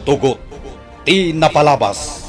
Tugot, tinapalabas.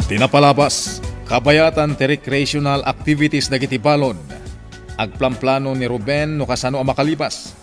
Tinapalabas, kabayatan ti recreational activities dagiti balon. Agplamplano ni Ruben no kasano ang makalibas.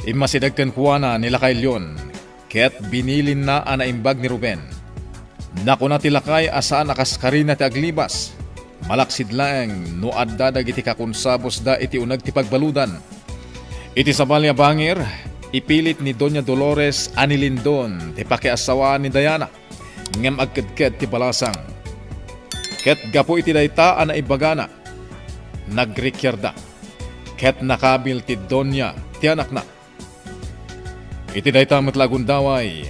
Imasidagkan kuwana nila kay Leon, ket binilin na anaimbag ni Ruben. Nakuna ti lakay asaan akaskarina ti aglibas. Malaksid laeng no adda dagiti kakunsabos da iti unag ti pagbaludan. Iti sabalya bangir, ipilit ni Doña Dolores Anilindon ti pakiasawa ni Diana ngem agkedked ti balasang. Ket gapo iti dayta ana ibagana nagrikyarda ket nakabil ti Doña ti anak na. Iti dayta metlagun daway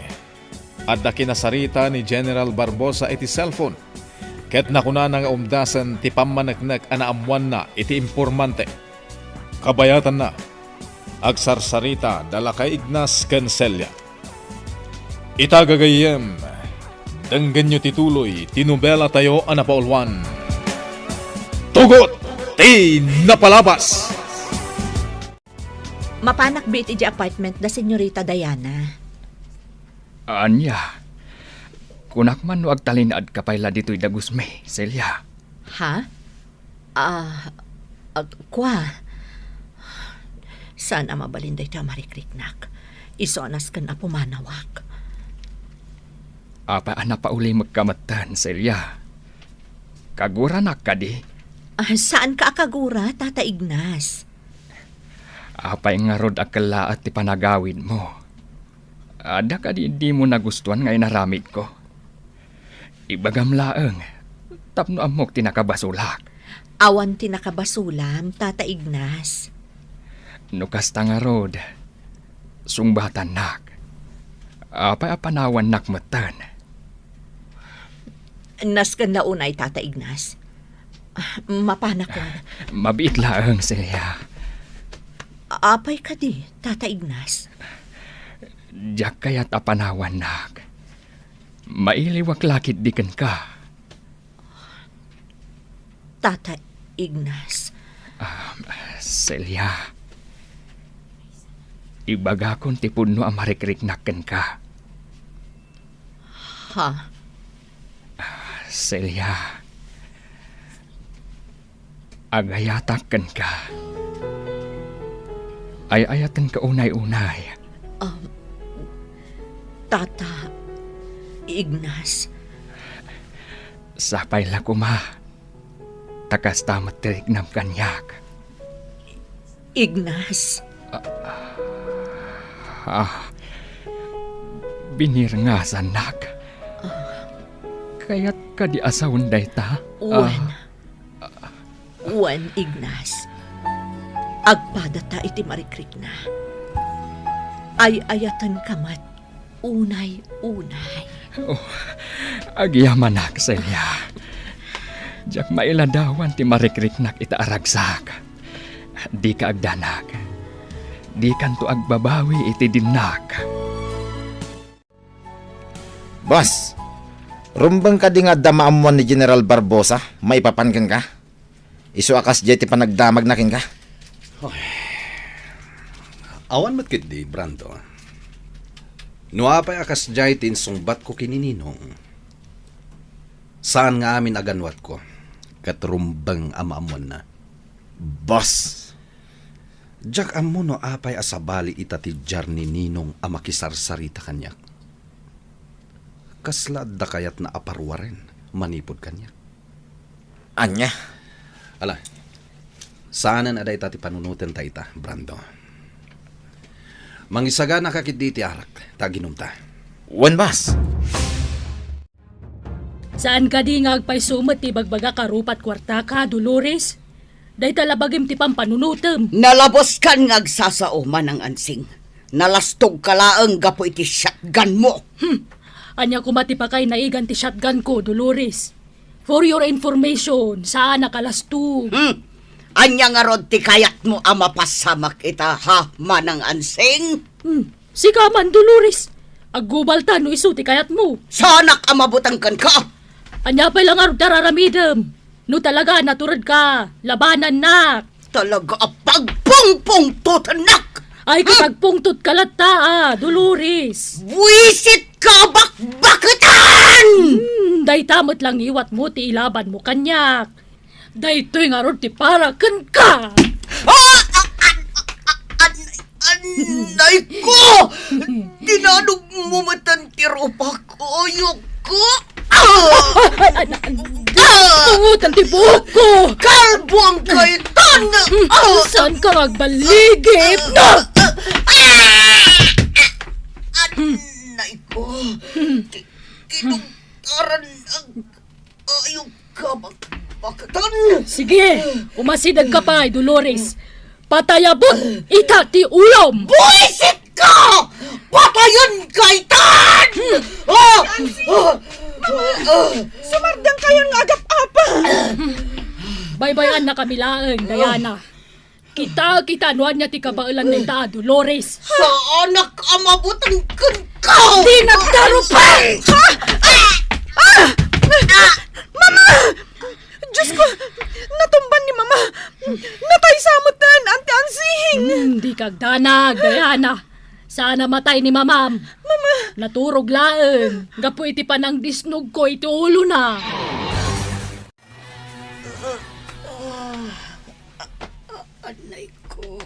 adda kinasarita ni General Barbosa iti cellphone ket nakuna nga umdasan ti pammaneknek ana amwan na iti impormante. Kabayatan na agsarsarita dala kay Ignas Cancelia. Itagagayem, danggan nyo tituloy, tinubela tayo anapaulwan. Tugot, tinapalabas! Mapanak bit iti apartment da Senyorita Diana. Anya, kunak man no agtalinad kapayla dito'y dagusme, Celia. Ha? Kwa? Sana mabalinday ta marikriknak. Isonas ka na pumanawak. Apa anak pa uli magkamatan, Celia. Kagura na ka di. Saan ka akagura, Tata Ignas? Apa nga rod akala at ipanagawin mo. Ada ka di mo nagustuhan ngay naramid ko. Ibagam laeng, tapno amok tinakabasulak. Awan tinakabasulam, Tata Ignas. Nukas nga rod, sungbatan nak. Apa panawan nakmatan. Naskan launay, Tata Ignas. Mapanak ko. Mabiit laeng, Celia. Apay ka di, Tata Ignas. Diyak kaya't apanawan nak. Mailiwak lakit diken ka. Tata Ignas. Celia. Ibaga kon ti puno ang marikriknaken ka. Ha? Celia. Agayataken ka. Ay-ayatan ka unay-unay. Tata Ignas. Sapay la kuma. Takas tamat tiriknam kanyak. Ignas. Binir nga sanak. Kaya't ka di asawon dayta. Wan, Ignas. Agpadata iti marikrik na. Ay-ayatan kamat. Unay-unay. Agyaman nak, Celia. Diyak mailadawan ti marikriknak ita aragsak. Di ka agdanak. Di kanto agbabawi iti dinnak. Boss, rumbang ka di nga damaamuan ni General Barbosa, maipapankan ka? Isu akas jay ti panagdamag nakin ka? Awan matkit di, Brando. Nuapay akas jay tinsungbat ko kinininong. Saan nga amin aganwat ko? Katrumbang amaamuan na. Boss, Jack amo no apay asabali ita ti jar ni Ninong amakisarsarita kanyak. Kaslad da kayat na aparwa rin, manipod kanyak. anya? Ala, saanan aday ita ti panunutin ta ita, Brando. Mangisaga na kakit di ti arak, taginumta. Wan, boss. Saan ka di nga agpaisumat ti bagbaga karupat kwarta ka, Dolores? Day talabagim ti pampanunutem. Nalabos kan nga agsasao man ang ansing. Nalastog kalaang gapo iti shotgun mo. Anya kumati pa kay naigan ti shotgun ko, Dolores. For your information, saan nakalastog? Anya nga rod ti kayat mo amapasamak ita ha manang ansing? Sika man, Dolores. Aggubalta no isu ti kayat mo. Sanak amabutang kan ka. Anya pa lang arod tararamidem. No talaga naturad ka, labanan na. Talaga pagpungpung tutanak. Ay katagpungtot kalata, Dolores. Buisit ka bakbakutan! Day tamot lang iwat mo ti ilaban mo kanyak. Day to'y nga ron ti para kan ka. Anay ko! Tinanong mo matantiro pa koyo ko! Pungutan ti buhok ko. Kalbo ang kaitan! Saan ka magbaligip? Anay ko! Kinugtaran ang ayong kabakbakatan! Sige, umasidag ka pa, Dolores. Patayabot, ita ti ulam. Buisit ka! Patayon kaitan! Sumardang kayang agap-apa. Baybayan na kami laeng, Diana. Kita nuan niya ti kabailan na ita, Dolores. Sa anak amabutan kan ka! Di nagdaro pa! Diyos ko, natumban ni Mama. Natay samot na Auntie Ansing. Di kagdanag, Diana. Sana matay ni Mamam. Mama! Naturog laeng. Gapo iti panang disnog ko, iti ulo na. Anay ko,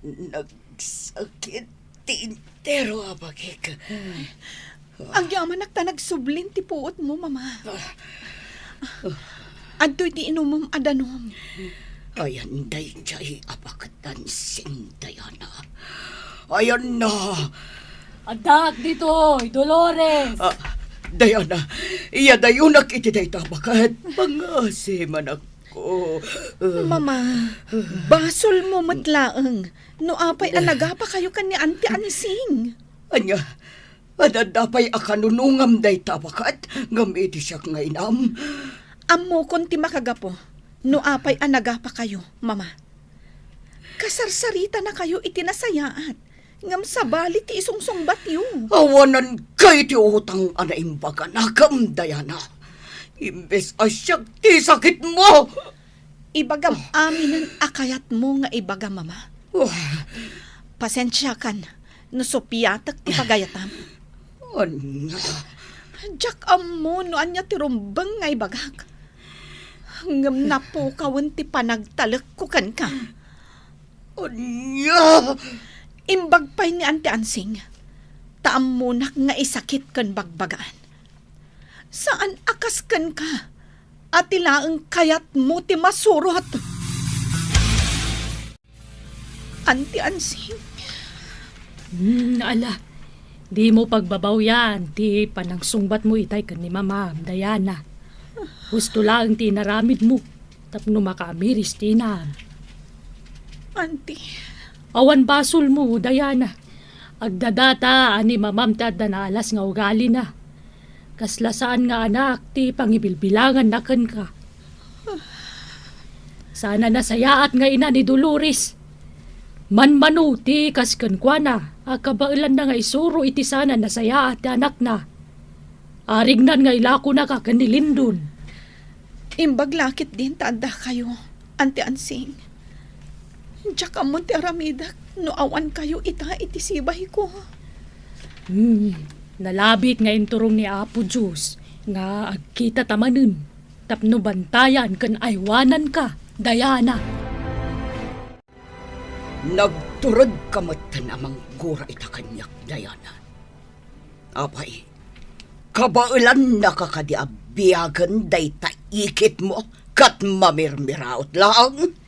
nagsakit tintero abagik. Ang yaman nakta nagsubling ti puot mo, Mama. Adto'y ti inumom adanom. Ayan day jay abakatan sing Diana. Ayan na. Adak dito, Dolores. Diana, iya dayo nakitiday tabakat. Pangasi man ako. Mama, basol mo matlaeng. No apay alaga pa kayo kan ni Auntie Ansing. Anya, adadapay akanunungam day tabakat. Gamiti siya nga inam. Amo kon ti makagapo. No apay anaga pa kayo, Mama. Kasarsarita na kayo itinasayaat. Ngam sabali ti isungsong batyo. Awanan kay ti utang anaimbaga na kam, Diana. Imbes asyak ti sakit mo. Ibagam aminan akayat mo nga ibaga, Mama. Pasensya kan. No sopiatak ti pagayatam. Anya, Jack amo no anya ti rumbang nga ibagak. Ngam na po kawan ti panagtalak ko kan ka. anya. Imbag pa'y ni Auntie Ansing. Taam mo nak nga isakit kan bagbagaan. Saan akas kan ka? At ilaang kayat mo ti masurot. Auntie Ansing. Ala, di mo pagbabaw yan. Di panang sungbat mo itay kan ni Mama, Diana. Gusto lang ti naramid mo. Tapno makamiris ti na. Auntie. Awan basol mo, Diana. Agdadata, ani Mamam tada na alas nga ugali na. Kaslasaan nga anak, ti pangibilbilangan na kan ka. Sana nasayaat nga ina ni Dolores. Manmano ti kaskan kwa na. Akabailan na nga isuro iti sana nasayaat ti anak na. Arignan nga ilako na ka kanilindon. Imbag lakit din tada kayo, Auntie Ansing. Diyak amon ti aramidak, no awan kayo ita itisibay ko. Nalabit nga inturong ni Apo Diyos, nga agkita tamanin. Tapno bantayan kan aywanan ka, Diana. Nagturod kamatan amang gura ita kanyak, Diana. Apay, kabailan nakakadiabiyagan day taikit mo kat mamirmiraot lang.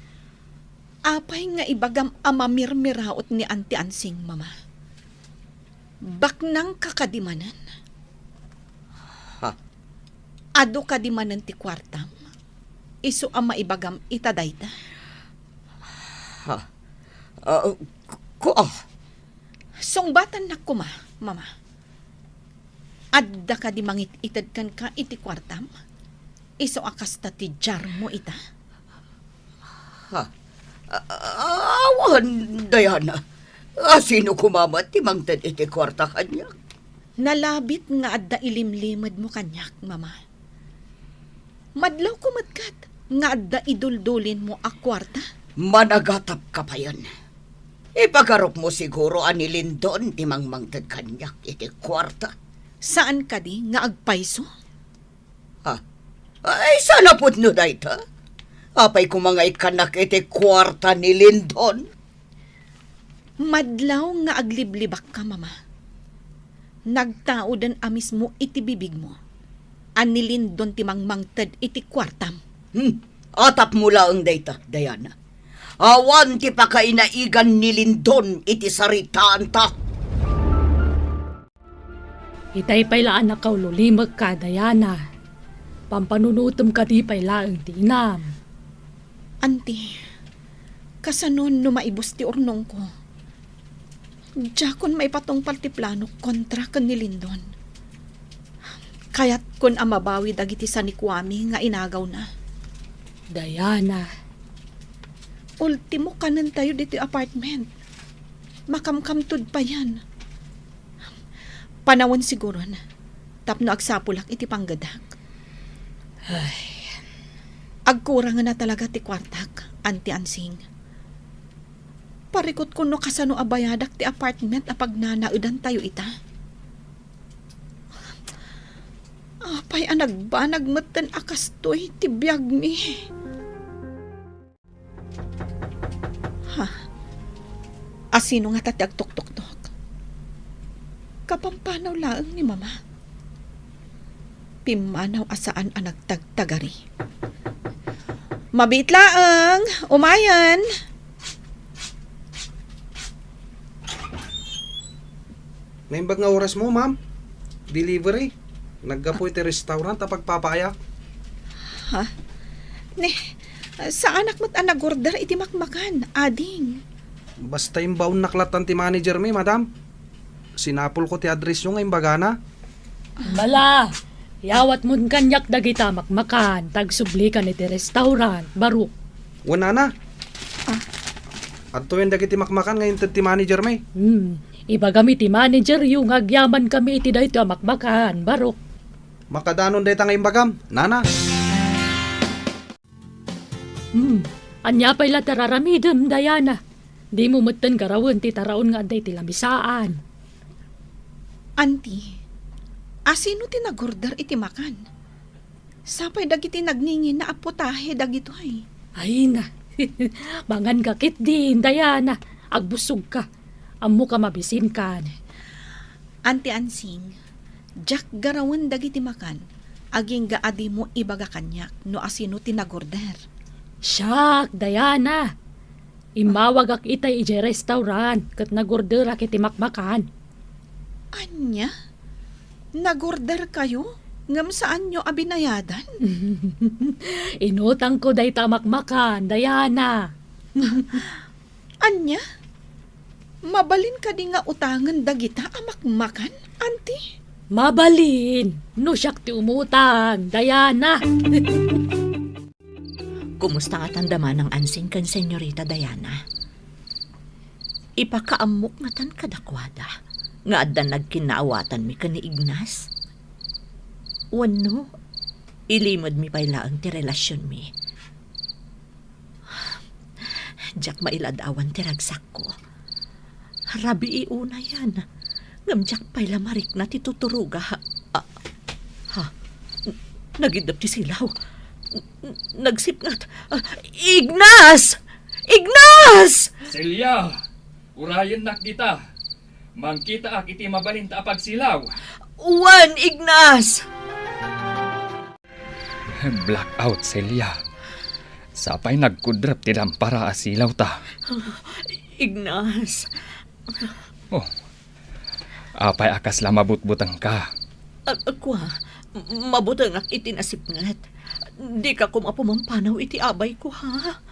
Apay nga ibagam amamirmiraot ni Auntie Ansing, Mama. Baknang kakadimanan. Ha? Ado kadimanan ti kwartam. Isu ang maibagam itadayta. Ha? Sungbatan na kuma, Mama. Adda ka di mangit itad kan ka iti kwartam. Isu akas ta ti jar mo ita. Ha? Awan, Diana. Sino kumamat timang tad iti kwarta kanyak? Nalabit nga adda ilimlimad mo kanyak, Mama. Madlaw kumatkat nga adda iduldulin mo a kwarta. Managatap ka pa yan. Ipagarop mo siguro ani Lindon ti mangmangtad kanyak iti kwarta. Saan ka di nga agpayso? Ha? Ay, sana put no dayta. Apay ko mga ikanak iti kwarta ni Lindon. Madlaw nga agliblibak ka, mama. Nagtao dan amis mo iti bibig mo. Anilin don ti mangmangtad iti kwartam. Atap mula ang dayta, Diana. Awan ti pakainaigan ni Lindon iti saritaan ta. Itay paylaan na kaululimag ka, Diana. Pampanunutom ka di paylaan tinam. Auntie, kasanon no maibos ti urnong ko. Diyakon may patong plano kontra kan ni Lindon. Kaya't kun amabawi dagiti sa ni Kwame nga inagaw na. Diana, Ultimo kanan tayo dito apartment. Makamkamtud pa yan. Panawon siguro na. Tapno agsapulak iti panggadak. Agkurang na talaga ti kwartak, Auntie Ansing. Parikot ko no kasano abayadak ti apartment apag nanaudan tayo ita. Apay anagbanag matan akastoy ti biyag mi. Ha? Asino nga tati agtok-tok-tok? Kapampanaw laang ni mama. Pimanaw asaan ang nagtagtagari. Mabit laang! Umayan! Naimbag nga oras mo, ma'am. Delivery. Naggapoy ti restaurant apag papaaya. Ha? Ne, sa anak mo't anagorder iti makmakan, ading. Basta yung baon naklatan ti manager may, madam. Sinapol ko ti address yung imbagana. Bala, yawat mun kanyak dagita makmakan, tagsubli ka iti restaurant, baruk. Wala na. At tuwing dagiti makmakan ngayon ti manager may. Iba kami ti manager yung agyaman kami iti dayto makmakan, baruk. Makadanon day tanga imbagam. Nana. Anya pa'y la tararamidem, Diana. Di mo matan garawan ti taraon nga aday ti lamisaan. Auntie, asino tinagorder iti makan? Sapay dagiti nagningin na apotahe dagito ay. Ay na, mangan kakit din, Diana. Agbusog ka. Ammo ka mabisin ka. Auntie Ansing, Jack garawan dagiti makan. Aging gaadi mo ibaga kanyak no asino tinagorder. Siyak, Diana. Imawag ak itay ije restaurant kat nagorder ak iti makmakan. Anya? Nagorder kayo? Ngam saan nyo abinayadan? Inutang ko day tamakmakan, Diana. Anya? Mabalin ka di nga utangan dagita amakmakan, auntie? Mabalin. No siyak ti umutang, Diana. Kumusta nga tandaman ng ansing kan Senyorita Diana? Ipakaamok nga tan kadakwada. Nga addan nagkinaawatan mi ka ni Ignas. Wano, ilimod mi pailaang ti relasyon mi. Diyak mailadawan ti ragsak ko. Rabi iuna yan. Ngamdiyak paila marik na ti tuturuga. Nagidap ti silaw. Nagsipngat. Ignas! Ignas! Celia, urayan nak kita. Mangkita ak iti mabalinta apag silaw. Juan Ignas! Blackout, Celia. Sapay nagkudrap ti dampara asilaw ta. Ignas. Oh, apay akas la mabutbutang ka. Ako mabutang ak itinasipngat. Di ka kumapumampanaw iti abay ko, ha?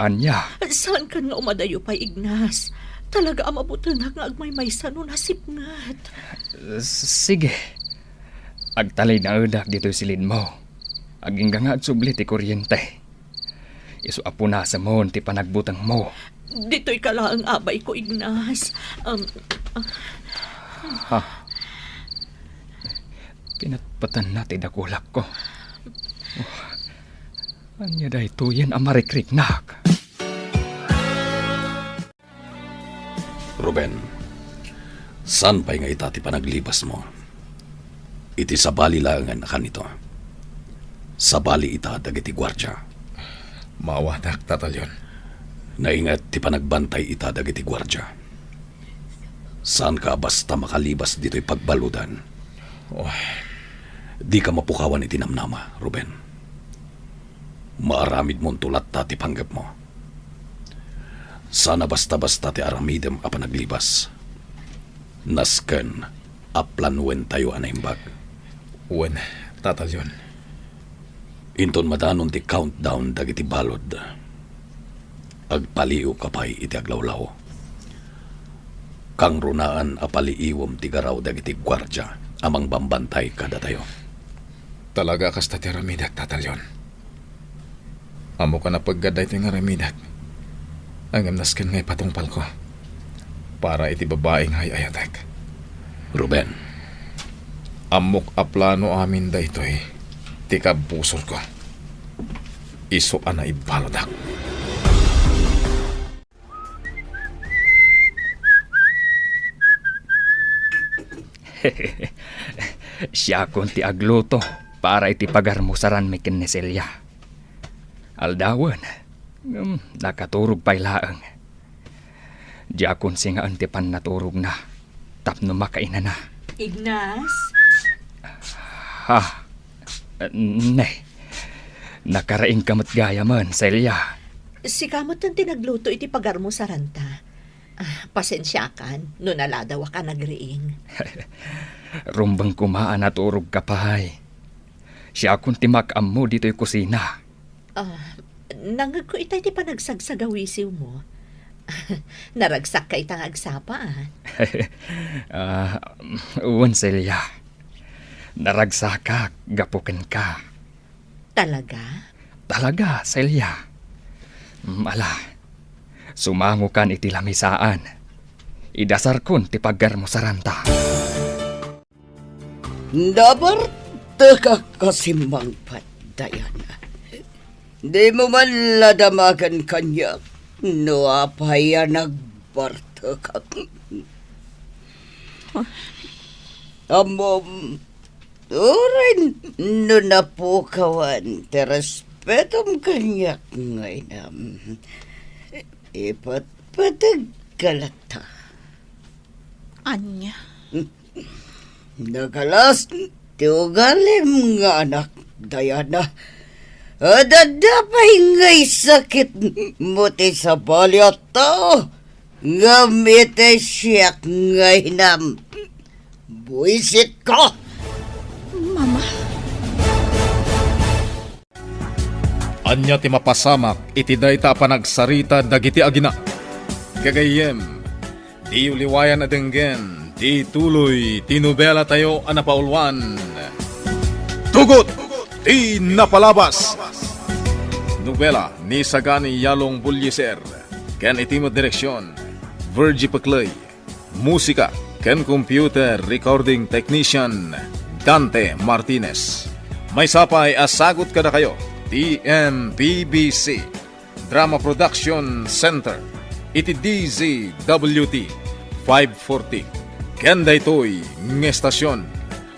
Anya, Saan ka nga umadayo pa, Ignas? Talaga amabutang ak nga agmaymaysa no nasipngat. sige. Agtalay na udak dito silid mo. Aging nga at subli ti kuryente. Isu apo na sa mo ti panagbutang mo. Dito'y kalaang abay ko, Ignas. Pinatpatan natin dakulak ko. Oh, anya dahi tuyen amarikrik nak. Ruben, saan pa'y nga itati panaglibas mo? Iti sa bali langan na kanito. Sa bali ita dagiti gwardya. Maawatak, tatalyon. Naingat ti panagbantay ita dagiti gwardya. Saan ka basta makalibas dito'y pagbaludan? Oh, Di ka mapukawan iti namnama, Ruben. Maaramid mong tulat ta ti panggap mo. Sana basta-basta ti aramidem a panaglibas. Nasken a planwen tayo anaimbag. uwan, tatalyon. Inton madanon ti countdown dagiti balod. Agpaliw kapay iti aglawlaw. Kang runaan a paliiwom ti garaw dagiti gwardya amang bambantay kada tayo. Talaga kas ta ti ramidak, tatalyon. Amo ka na paggaday ti nga ramidak. Ang amnasken ngay patungpal ko. Para iti babaeng hayayatek. Ruben, Amok a plano amin daytoy. Ti kabusor ko. Iso ana ibalodak. Siya kon ti agluto para iti pagarmusaran mi ken ni Celia. Aldawan, nakaturog pa'y laeng. Diya kon singaan ti pan naturog na, tapno makaina na. Ignas? Ha, ne, nakaraing kamot gaya man, Celia. Si kamot ang tinagluto iti pagarmo sa ranta. Pasensya kan, no naladaw ka nagriing. Rumbang kumaan at urog kapahay. Siya akong timakam mo dito'y kusina. Nangag ko itay ti panagsagsagasawisiw mo. Naragsak ka itang agsapaan. Uwan, Celia. Naragsaka, gapukin ka. Talaga? Talaga, Celia. Ala, sumango kan iti lamisaan. Idasar kon ti paggar mo sa ranta. Dabar teka kasimang Diana. Di mo man ladamagan kanya, no apaya nagbarta ka. Amom, urin, no napukawan, terespetom kanya ngayon. Ipatpatag kalata. Anya. Nakalas, tiugalim nga anak, Diana. Dadapay nga'y sakit mo ti sa balyat tao. Ngamit ay siyak nga'y nam. Buisit ko! Mama, Anya ti mapasamak iti dayta panagsarita dagiti agina. Kagayem, di uliwayan na denggen, di tuloy, tinubela tayo anapaulwan. Tugot! Di napalabas! Nobela ni Sagani Yalong Bulyeser. Ken itimo direksyon, Virgie Paclay. Musika, ken computer recording technician, Dante Martinez. May sapay asagot kada kayo, TMPBC Drama Production Center. Iti DZWT 540. Ken daytoy ng estasyon.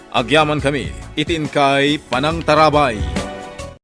Agyaman kami, itin kay Panang Tarabay.